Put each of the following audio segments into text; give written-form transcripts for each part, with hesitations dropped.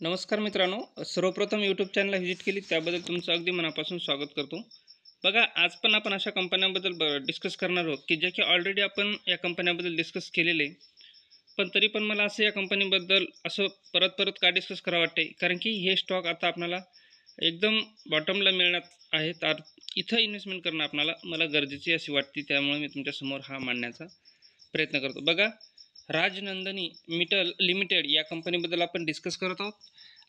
नमस्कार मित्रांनो, सर्वप्रथम यूट्यूब चॅनलला व्हिजिट केली त्याबद्दल तुमचं अगदी मनापासून स्वागत करतो. बघा, आज पण आपण अशा कंपन्यांबद्दल डिस्कस करणार आहोत की ज्या की ऑलरेडी आपण या कंपन्याबद्दल डिस्कस केलेले आहे. पण तरी पण मला असं या कंपनीबद्दल असं परत परत का डिस्कस करावं वाटते, कारण की हे स्टॉक आता आपल्याला एकदम बॉटमला मिळण्यात आहेत. इथं इन्व्हेस्टमेंट करणं मला गरजेची अशी वाटते. त्यामुळे मी तुमच्यासमोर हा मांडण्याचा प्रयत्न करतो. बघा, राजनंदिनी मिटल लिमिटेड या कंपनीबद्दल आपण डिस्कस करत आहोत.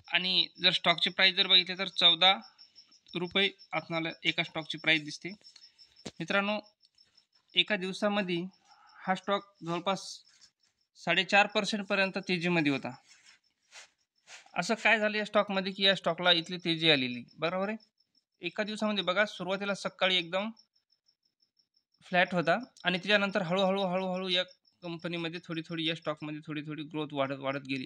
आणि जर स्टॉकची प्राईस जर बघितली तर ₹14 आपल्याला एका स्टॉकची प्राईस दिसते. मित्रांनो, एका दिवसामध्ये हा स्टॉक जवळपास 4.5% पर्यंत तेजीमध्ये होता. असं काय झालं या स्टॉकमध्ये की या स्टॉकला इथली तेजी आलेली, बरोबर आहे. एका दिवसामध्ये बघा, सुरुवातीला सकाळी एकदम फ्लॅट होता आणि त्याच्यानंतर हळूहळू या कंपनीमध्ये थोडी या स्टॉकमध्ये थोडी ग्रोथ वाढत वाढत गेली.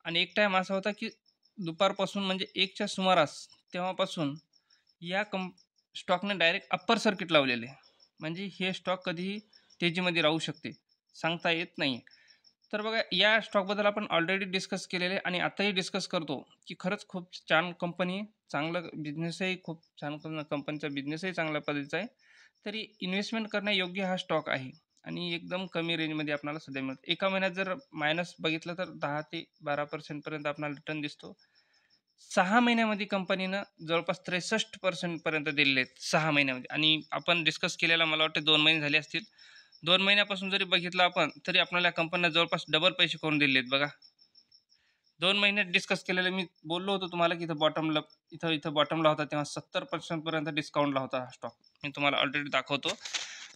आणि एक टाईम असा होता की दुपारपासून म्हणजे 1च्या सुमारास तेव्हापासून या स्टॉकने डायरेक्ट अप्पर सर्किट लावलेले. म्हणजे हे स्टॉक कधीही तेजीमध्ये राहू शकते, सांगता येत नाही. तर बघा, या स्टॉकबद्दल आपण ऑलरेडी डिस्कस केलेले आणि आताही डिस्कस करतो की खरंच खूप छान कंपनी, चांगलं बिझनेसही खूप छान, कंपनीचा बिझनेसही चांगल्या पद्धतीचा आहे. तरी इन्व्हेस्टमेंट करण्यायोग्य हा स्टॉक आहे आणि एकदम कमी रेंजमध्ये आपल्याला सध्या मिळतो. एका महिन्यात जर मायनस बघितलं तर 10 ते 12% पर्यंत आपल्याला रिटर्न दिसतो. 6 महिन्यामध्ये कंपनीनं जवळपास 63% पर्यंत दिलेले आहेत 6 महिन्यामध्ये. आणि आपण डिस्कस केलेला मला वाटतं 2 महिने झाले असतील. 2 महिन्यापासून जरी बघितलं आपण तरी आपल्याला कंपन्या जवळपास डबल पैसे करून दिले आहेत. बघा, 2 महिन्यात डिस्कस केलेलं मी बोललो होतो तुम्हाला की इथं बॉटमला होता, तेव्हा 70% पर्यंत डिस्काउंटला होता हा स्टॉक. मी तुम्हाला ऑलरेडी दाखवतो.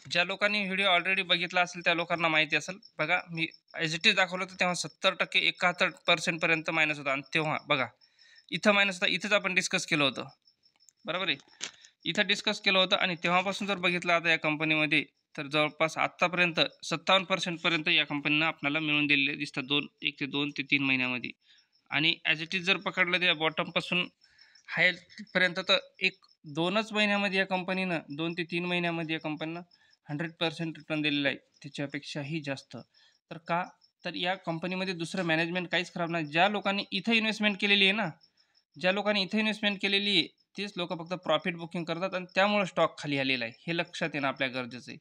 ज्या लोकांनी व्हिडिओ ऑलरेडी बघितला असेल त्या लोकांना माहिती असेल. बघा, मी ॲज इट इज दाखवलं होतं तेव्हा 70% 71% पर्यंत मायनस होता. आणि तेव्हा बघा, इथं मायनस होता. इथंच आपण डिस्कस केलं होतं, बरोबर आहे. इथं डिस्कस केलं होतं आणि तेव्हापासून जर बघितलं आता या कंपनीमध्ये तर जवळपास आत्तापर्यंत 57% पर्यंत या कंपनीनं आपल्याला मिळून दिलेले दिसतात 1 ते 2 ते 3 महिन्यामध्ये. आणि ॲज इट इज जर पकडलं त्या बॉटमपासून हायपर्यंत तर 1-2च महिन्यामध्ये या कंपनीनं 2 ते 3 महिन्यामध्ये या कंपनीनं 100% रिटर्न दिलेलं आहे, त्याच्यापेक्षाही जास्त. तर का? तर या कंपनीमध्ये दुसरं मॅनेजमेंट काहीच खराब नाही. ज्या लोकांनी इथं इन्व्हेस्टमेंट केलेली आहे ना, ज्या लोकांनी इथे इन्व्हेस्टमेंट केलेली आहे तेच लोक फक्त प्रॉफिट बुकिंग करतात आणि त्यामुळे स्टॉक खाली आलेला आहे. हे लक्षात येणं आपल्या गरजेचं आहे.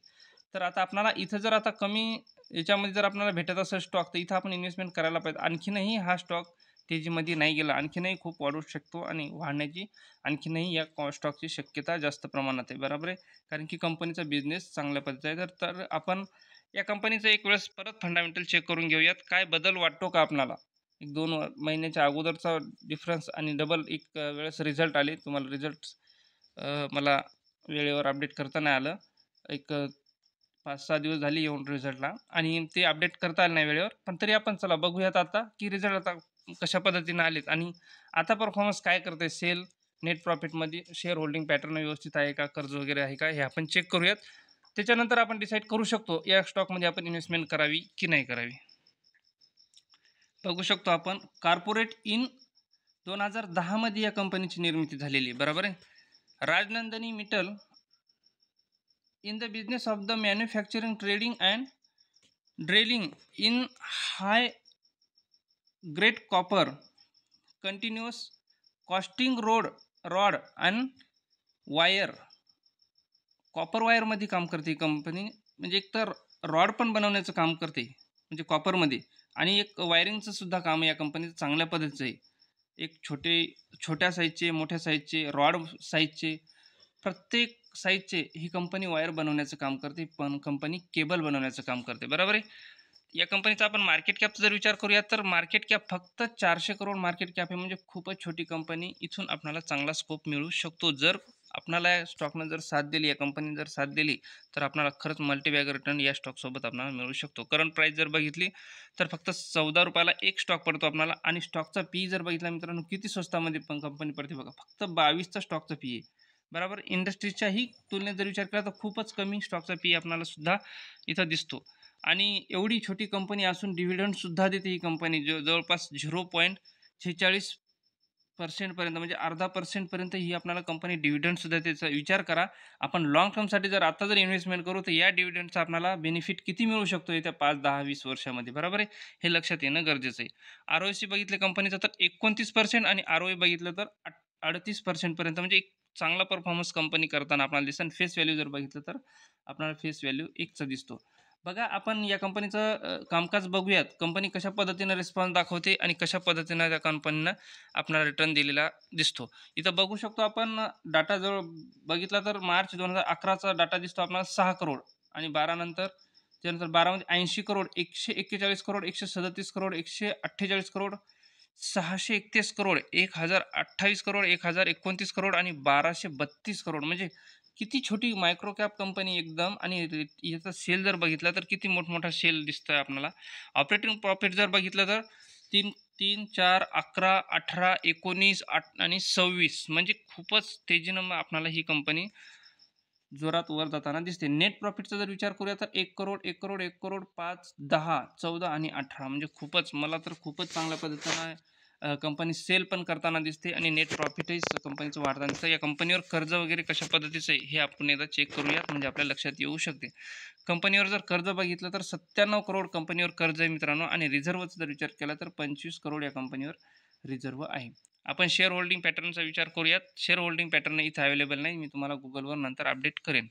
तर आता आपल्याला इथं जर आता कमी याच्यामध्ये जर आपल्याला भेटत असेल स्टॉक, तर इथं आपण इन्व्हेस्टमेंट करायला पाहिजे. आणखीनही हा स्टॉक तेजीमध्ये नाही गेला, आणखीनही खूप वाढू शकतो आणि वाढण्याची आणखीनही या स्टॉकची शक्यता जास्त प्रमाणात आहे, बरोबर आहे. कारण की कंपनीचा बिझनेस चांगल्या पद्धतीचा आहे. तर आपण या कंपनीचं एक वेळेस परत फंडामेंटल चेक करून घेऊयात. काय बदल वाटतो का आपल्याला? 1-2 महिन्याच्या अगोदरचा डिफरन्स आणि डबल वेळेस रिझल्ट आले. तुम्हाला रिझल्ट मला वेळेवर अपडेट करता नाही आलं. 5-6 दिवस झाले येऊन रिझल्टला आणि ते अपडेट करता आलं नाही वेळेवर. पण तरी आपण चला बघूयात आता की रिझल्ट आता कशा पद्धतीने आलेत आणि आता परफॉर्मन्स काय करते. सेल, नेट प्रॉफिटमध्ये शेअर होल्डिंग पॅटर्न व्यवस्थित आहे का, कर्ज वगैरे आहे का, हे आपण चेक करूयात. त्याच्यानंतर आपण डिसाईड करू शकतो या स्टॉकमध्ये आपण इन्व्हेस्टमेंट करावी की नाही करावी. बघू शकतो आपण, कॉर्पोरेट इन 2010 मध्ये या कंपनीची निर्मिती झालेली आहे, बरोबर आहे. Rajnandini metal in the business of the manufacturing, trading and drilling in high grade copper continuous casting rod and wire. Copper वायरमध्ये काम करते कंपनी. म्हणजे एक तर रॉड पण बनवण्याचं काम करते म्हणजे कॉपरमध्ये, आणि एक वायरिंगचं सुद्धा काम या कंपनीचं चांगल्या पद्धतीचं आहे. एक छोट्या साईजचे, मोठ्या साईजचे, रॉड साईजचे, प्रत्येक साईजचे ही कंपनी वायर बनवण्याचं काम करते. पण कंपनी केबल बनवण्याचं काम करते, बरोबर आहे. या कंपनीचा आपण मार्केट कॅपचा जर विचार करूया तर मार्केट कॅप फक्त 400 करोड मार्केट कॅप आहे. म्हणजे खूपच छोटी कंपनी. इथून आपल्याला चांगला स्कोप मिळू शकतो जर आपल्याला या स्टॉकनं जर साथ दिली, या कंपनीने जर साथ दिली तर आपल्याला खरंच मल्टीबॅग रिटर्न या स्टॉकसोबत आपल्याला मिळू शकतो. करंट प्राईस जर बघितली तर फक्त ₹14 एक स्टॉक पडतो आपल्याला. आणि स्टॉकचा पी जर बघितला मित्रांनो, किती स्वस्तामध्ये पण कंपनी पडते बघा, फक्त 22चा स्टॉकचा पी आहे, बरोबर. इंडस्ट्रीच्याही तुलनेत जर विचार केला तर खूपच कमी स्टॉकचा पी आपल्याला सुद्धा इथं दिसतो. आणि एवढी छोटी कंपनी असून डिव्हिडंडसुद्धा देते ही कंपनी, जवळपास 0.46 पर्सेंटपर्यंत म्हणजे 0.5% ही आपल्याला कंपनी डिव्हिडंडसुद्धा त्याचा विचार करा. आपण लाँग टर्मसाठी जर आता जर इन्व्हेस्टमेंट करू, तर या डिव्हिडंडचा आपल्याला बेनिफिट किती मिळू शकतो येत्या 5, 10, 20 वर्षामध्ये, बरोबर आहे? हे लक्षात येणं गरजेचं आहे. आर-ओ-सी बघितलं कंपनीचं तर 29% आणि आर-ओ-ई बघितलं तर 38% पर्यंत म्हणजे एक चांगला परफॉर्मन्स कंपनी करताना आपल्याला दिसतं. आणि फेस व्हॅल्यू जर बघितलं तर आपल्याला फेस व्हॅल्यू 1चा दिसतो. बघा आपण या कंपनीचं कामकाज बघूयात. कंपनी कशा पद्धतीनं रिस्पॉन्स दाखवते आणि कशा पद्धतीनं त्या कंपनीनं आपल्याला रिटर्न दिलेला दिसतो. इथं बघू शकतो आपण डाटा जर बघितला तर मार्च 2011चा डाटा दिसतो आपल्याला 6 करोड आणि 12 नंतर त्यानंतर 12 मध्ये 80 करोड, 141 करोड, 137 करोड, 148 करोड, 631 करोड, 1028 करोड, 1029 करोड आणि 1232 करोड म्हणजे किती छोटी मायक्रो कॅप कंपनी एकदम. आणि याचा सेल जर बघितला तर किती मोठमोठा सेल दिसतोय आपल्याला. ऑपरेटिंग प्रॉफिट जर बघितलं तर 3, 4, 11, 18, 19 आणि 26 म्हणजे खूपच तेजीनं मग आपल्याला ही कंपनी जोरात वर जाताना दिसते. नेट प्रॉफिटचा जर विचार करूया तर 1 करोड, 1 करोड, 1 करोड, 5, 10, 14 आणि 18 म्हणजे खूपच मला तर खूपच चांगल्या पद्धतीनं कंपनी सेल पण करताना दिसते आणि नेट प्रॉफिटही कंपनीचं वाढताना दिसतं. या कंपनीवर कर्ज वगैरे कशा पद्धतीचं आहे हे आपण एकदा चेक करूयात म्हणजे आपल्या लक्षात येऊ शकते. कंपनीवर जर कर्ज बघितलं तर 97 करोड कंपनीवर कर्ज आहे मित्रांनो. आणि रिझर्व्हचा जर विचार केला तर 25 करोड या कंपनीवर रिझर्व्ह आहे. आपण शेअर होल्डिंग पॅटर्नचा विचार करूयात. शेअर होल्डिंग पॅटर्न इथं अवेलेबल नाही. मी तुम्हाला गुगलवर नंतर अपडेट करेन.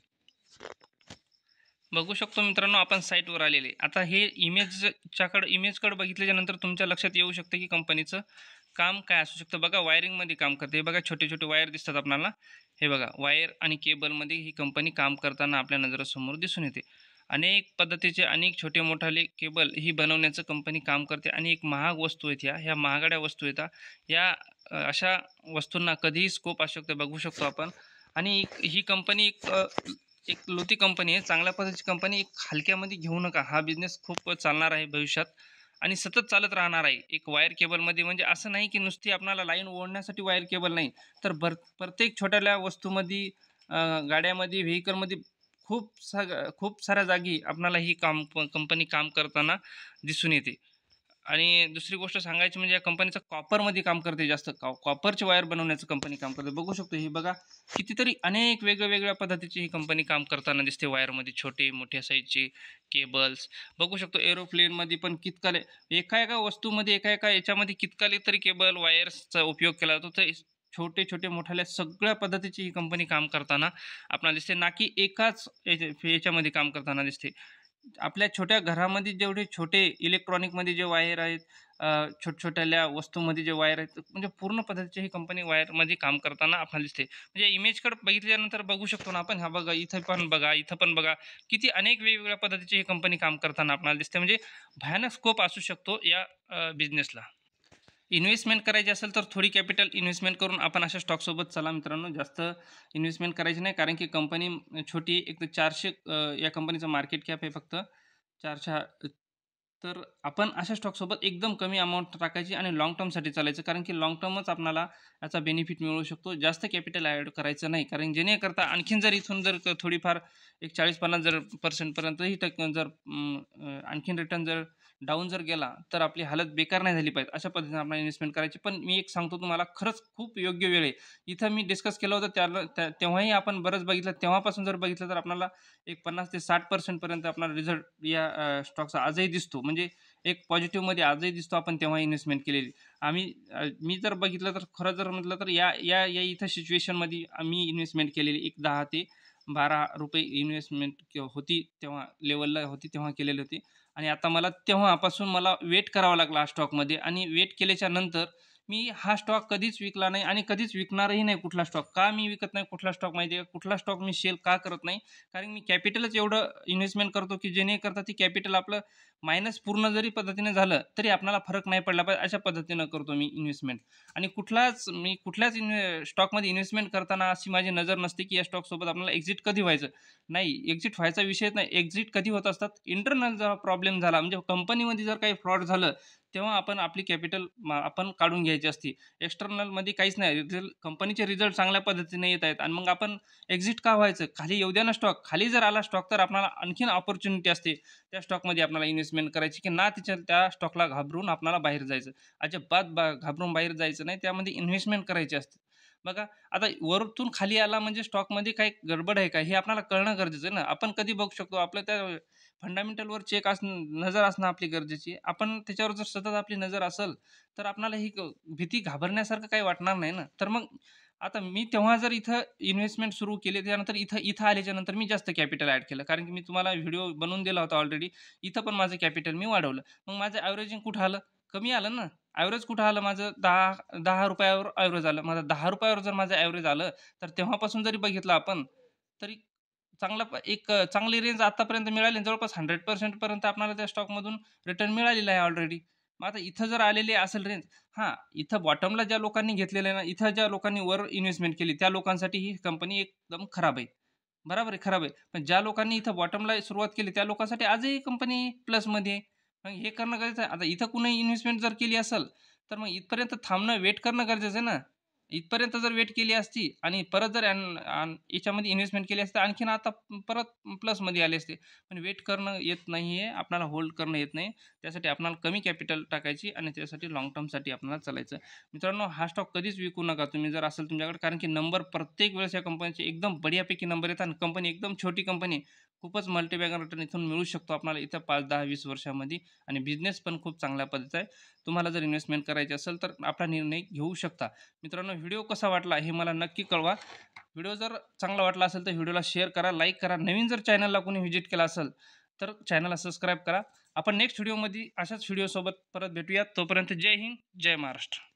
बघू शकतो मित्रांनो आपण साईटवर आलेले. आता हे इमेजकडे बघितल्याच्यानंतर तुमच्या लक्षात येऊ शकतं की कंपनीचं काम काय असू शकतं. बघा वायरिंगमध्ये काम करते. हे बघा छोटे छोटे वायर दिसतात आपल्याला. हे बघा वायर आणि केबलमध्ये ही कंपनी काम करताना आपल्या नजरेसमोर दिसून येते. अनेक पद्धतीचे अनेक छोटे मोठाले केबल ही बनवण्याचं कंपनी काम करते. आणि एक महाग वस्तू आहेत ह्या महागड्या वस्तू आहेत या अशा वस्तूंना कधीही स्कोप असू शकतो बघू शकतो आपण. आणि ही कंपनी एक लोती कंपनी आहे. चांगल्या पद्धतीची कंपनी. एक हलक्यामध्ये घेऊ नका. हा बिझनेस खूप चालणार आहे भविष्यात आणि सतत चालत राहणार आहे. एक वायर केबलमध्ये म्हणजे असं नाही की नुसती आपल्याला लाईन ओढण्यासाठी वायर केबल नाही, तर प्रत्येक छोट्याल्या वस्तूमध्ये गाड्यामध्ये व्हेकलमध्ये खूप साऱ्या जागी आपल्याला ही कंपनी काम करताना दिसून येते. आणि दुसरी गोष्ट सांगायची म्हणजे या कंपनीचं कॉपरमध्ये काम करते. जास्त कॉपरचे वायर बनवण्याचं कंपनी काम करते. बघू शकतो हे बघा कितीतरी अनेक वेगवेगळ्या पद्धतीची ही कंपनी काम करताना दिसते. वायरमध्ये छोटे मोठ्या साईजचे केबल्स बघू शकतो. एरोप्लेनमध्ये पण कितकाले एका वस्तूमध्ये एका याच्यामध्ये कितकाले तरी केबल वायर्सचा उपयोग केला जातो. तर छोटे छोटे मोठ्याल्या सगळ्या पद्धतीची ही कंपनी काम करताना आपल्याला दिसते. ना की एकाच याच्यामध्ये काम करताना दिसते. आपल्या छोट्या घरामध्ये जेवढे छोटे इलेक्ट्रॉनिकमध्ये जे वायर आहेत, छोट्या वस्तूमध्ये जे वायर आहेत, म्हणजे पूर्ण पद्धतीची ही कंपनी वायरमध्ये काम करताना आपल्याला दिसते. म्हणजे इमेजकडे बघितल्यानंतर बघू शकतो ना आपण. हा बघा इथं पण बघा किती अनेक वेगवेगळ्या पद्धतीची ही कंपनी काम करताना आपल्याला दिसते. म्हणजे भयानक स्कोप असू शकतो या बिझनेसला. इन्व्हेस्टमेंट करायची असेल तर थोडी कॅपिटल इन्व्हेस्टमेंट करून आपण अशा स्टॉकसोबत चला मित्रांनो. जास्त इन्व्हेस्टमेंट करायची नाही कारण की कंपनी छोटी आहे. एक तर 400 या कंपनीचं मार्केट कॅप आहे फक्त 400. तर आपण अशा स्टॉकसोबत एकदम कमी अमाऊंट टाकायची आणि लाँग टर्मसाठी चालायचं. कारण की लाँग टर्मच आपल्याला याचा बेनिफिट मिळू शकतो. जास्त कॅपिटल ॲड करायचं नाही. कारण जेणेकरता आणखीन जर इथून जर थोडीफार एक 40-50 जर पर्सेंटपर्यंतही जर आणखीन रिटर्न जर डाऊन जर गेला तर आपली हालत बेकार नाही झाली पाहिजे. अशा पद्धतीने आपण इन्व्हेस्टमेंट करायची. पण मी एक सांगतो तुम्हाला खरंच खूप योग्य वेळ आहे. इथं मी डिस्कस केलं होतं तेव्हाही आपण बरंच बघितलं. तेव्हापासून जर बघितलं तर आपल्याला एक 50 ते 60% पर्यंत आपल्याला रिझल्ट या स्टॉकचा आजही दिसतो. म्हणजे एक पॉझिटिव्हमध्ये आजही दिसतो आपण तेव्हा इन्व्हेस्टमेंट केलेली. मी जर बघितलं तर खरं जर म्हटलं तर या या या इथं सिच्युएशनमध्ये आम्ही इन्व्हेस्टमेंट केलेली एक 10 ते 12 रुपये इन्व्हेस्टमेंट होती तेव्हा लेवलला होती तेव्हा केलेली होती. आणि आता मला तेव्हापासून मला वेट करावा लागला स्टॉकमध्ये. आणि वेट केल्याच्या नंतर मी हा स्टॉक कधीच विकला नाही आणि कधीच विकणारही नाही कुठला स्टॉक. का मी विकत नाही कुठला स्टॉक माहिती आहे का? कुठला स्टॉक मी सेल का करत नाही? कारण मी कॅपिटलच एवढं इन्व्हेस्टमेंट करतो की जेणेकरता ती कॅपिटल आपलं मायनस पूर्ण जरी पद्धतीने झालं तरी आपल्याला फरक नाही पडला पाहिजे अशा पद्धतीनं करतो मी इन्व्हेस्टमेंट. आणि कुठल्याच स्टॉकमध्ये इन्व्हेस्टमेंट करताना अशी माझी नजर नसते की या स्टॉकसोबत आपल्याला एक्झिट कधी व्हायचं. नाही, एक्झिट व्हायचा विषयच नाही. एक्झिट कधी होत असतात? इंटरनल जेव्हा प्रॉब्लेम झाला म्हणजे कंपनीमध्ये जर काही फ्रॉड झालं तेव्हा आपण आपली कॅपिटल आपण काढून घ्यायची असते. एक्सटर्नलमध्ये काहीच नाही. कंपनीचे रिझल्ट चांगल्या पद्धतीने येत आहेत आणि मग आपण एक्झिट का व्हायचं? खाली येऊ द्या ना स्टॉक. खाली जर आला स्टॉक तर आपल्याला आणखीन अपॉर्च्युनिटी असते त्या स्टॉकमध्ये आपल्याला इन्व्हेस्टमेंट करायची, की ना त्या स्टॉकला घाबरून आपल्याला बाहेर जायचं. अजिबात घाबरून बाहेर जायचं नाही. त्यामध्ये इन्व्हेस्टमेंट करायची असते. बघा, आता वरतून खाली आला म्हणजे स्टॉकमध्ये काही गडबड आहे का, हे आपल्याला कळणं गरजेचं आहे ना. आपण कधी बघू शकतो, आपलं त्या फंडामेंटलवर चेक नजर असणं आपली गरजेची आहे. आपण त्याच्यावर जर सतत आपली नजर असेल, तर आपल्याला ही भीती घाबरण्यासारखं काही वाटणार नाही ना. तर मग आता मी तेव्हा जर इथं इन्व्हेस्टमेंट सुरू केली, त्यानंतर इथं इथं आल्याच्यानंतर मी जास्त कॅपिटल ॲड केलं. कारण की मी तुम्हाला व्हिडिओ बनवून दिला होता ऑलरेडी. इथं पण माझं कॅपिटल मी वाढवलं. मग माझं ॲव्हरेजिंग कुठं आलं? कमी आलं ना. ॲव्हरेज कुठं आलं माझं? ₹10 वर ॲव्हरेज आलं. माझं ₹10 वर जर माझं ॲव्हरेज आलं, तर तेव्हापासून जरी बघितलं आपण, तरी चांगली रेंज आतापर्यंत मिळाली. जवळपास 100% पर्यंत आपल्याला त्या स्टॉकमधून रिटर्न मिळालेला आहे ऑलरेडी. मग आता इथं जर आलेली असेल रेंज, हां, इथं बॉटमला ज्या लोकांनी घेतलेलं आहे ना, इथं ज्या लोकांनी वर इन्व्हेस्टमेंट केली, त्या लोकांसाठी ही कंपनी एकदम खराब आहे. बरोबर आहे, खराब आहे. पण ज्या लोकांनी इथं बॉटमला सुरुवात केली, त्या लोकांसाठी आजही कंपनी प्लसमध्ये आहे. मग हे करणं गरजेचं आहे. आता इथं कुणी इन्व्हेस्टमेंट जर केली असेल, तर मग इथपर्यंत थांबणं, वेट करणं गरजेचं आहे ना. इथपर्यंत जर वेट केली असती आणि परत जर याच्यामध्ये इन्व्हेस्टमेंट केली असती, आणखीन आता परत प्लसमध्ये आले असते. पण वेट करणं येत नाहीये, आपल्याला होल्ड करणं येत नाही. त्यासाठी आपल्याला कमी कॅपिटल टाकायची आणि त्यासाठी लाँग टर्मसाठी आपल्याला चालायचं. मित्रांनो, हा स्टॉक कधीच विकू नका तुम्ही जर असेल तुमच्याकडे. कारण की नंबर प्रत्येक वेळेस या कंपनीचे एकदम बढियापैकी नंबर येतात आणि कंपनी एकदम छोटी कंपनी आहे. खूपच मल्टीबॅगर रिटर्न इथून मिळू शकतो आपल्याला इथं 5, 10, 20 वर्षामध्ये आणि बिझनेस पण खूप चांगल्या पद्धतीचा आहे. तुम्हाला जर इन्व्हेस्टमेंट करायची असेल, तर आपला निर्णय घेऊ शकता. मित्रांनो, व्हिडिओ कसा वाटला हे मला नक्की कळवा. व्हिडिओ जर चांगला वाटला असेल तर व्हिडिओला शेअर करा, लाईक करा. नवीन जर चॅनलला कोणी व्हिजिट केला असेल तर चॅनलला सबस्क्राईब करा. आपण नेक्स्ट व्हिडिओमध्ये अशाच व्हिडिओसोबत परत भेटूयात. तोपर्यंत जय हिंद, जय महाराष्ट्र.